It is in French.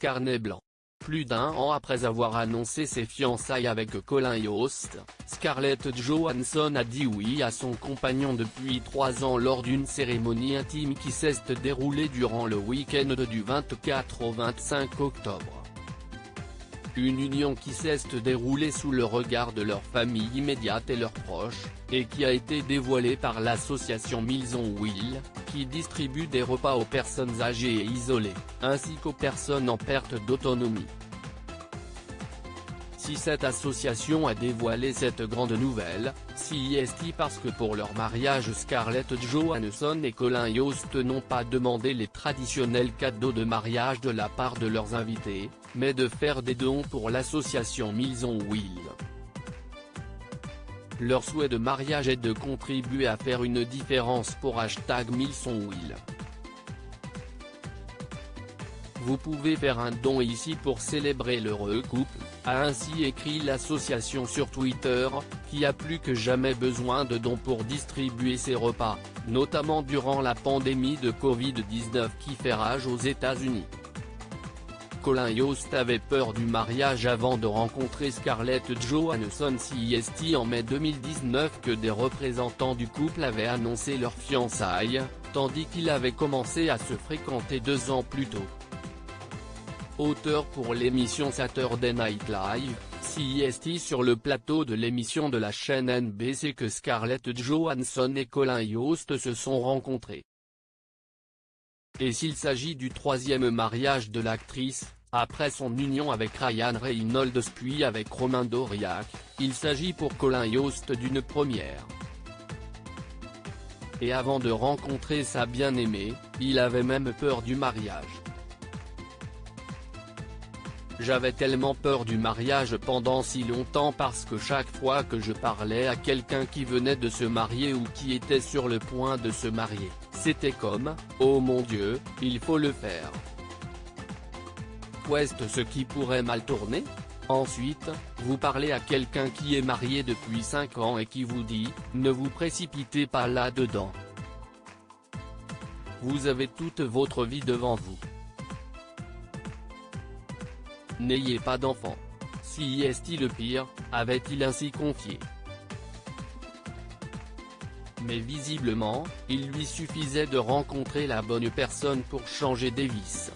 carnet blanc. Plus d'un an après avoir annoncé ses fiançailles avec Colin Jost, Scarlett Johansson a dit oui à son compagnon depuis 3 ans lors d'une cérémonie intime qui s'est déroulée durant le week-end du 24 au 25 octobre. Une union qui s'est déroulée sous le regard de leur famille immédiate et leurs proches, et qui a été dévoilée par l'association Meals on Wheels, qui distribue des repas aux personnes âgées et isolées, ainsi qu'aux personnes en perte d'autonomie. Si cette association a dévoilé cette grande nouvelle, c'est parce que pour leur mariage Scarlett Johansson et Colin Jost n'ont pas demandé les traditionnels cadeaux de mariage de la part de leurs invités, mais de faire des dons pour l'association Meals on Wheels. Leur souhait de mariage est de contribuer à faire une différence pour #MealsOnWheels. Vous pouvez faire un don ici pour célébrer l'heureux couple, a ainsi écrit l'association sur Twitter, qui a plus que jamais besoin de dons pour distribuer ses repas, notamment durant la pandémie de Covid-19 qui fait rage aux États-Unis. Colin Jost avait peur du mariage avant de rencontrer Scarlett Johansson en mai 2019 que des représentants du couple avaient annoncé leurs fiançailles, tandis qu'il avait commencé à se fréquenter 2 ans plus tôt. Auteur pour l'émission Saturday Night Live, c'est sur le plateau de l'émission de la chaîne NBC que Scarlett Johansson et Colin Jost se sont rencontrés. Et s'il s'agit du 3e mariage de l'actrice, après son union avec Ryan Reynolds puis avec Romain Doriac, il s'agit pour Colin Jost d'une première. Et avant de rencontrer sa bien-aimée, il avait même peur du mariage. J'avais tellement peur du mariage pendant si longtemps parce que chaque fois que je parlais à quelqu'un qui venait de se marier ou qui était sur le point de se marier, c'était comme « Oh mon Dieu, il faut le faire ». Qu'est-ce ce qui pourrait mal tourner ? Ensuite, vous parlez à quelqu'un qui est marié depuis 5 ans et qui vous dit « Ne vous précipitez pas là-dedans. Vous avez toute votre vie devant vous. N'ayez pas d'enfant. » C'est le pire, avait-il ainsi confié. Mais visiblement, il lui suffisait de rencontrer la bonne personne pour changer des vices.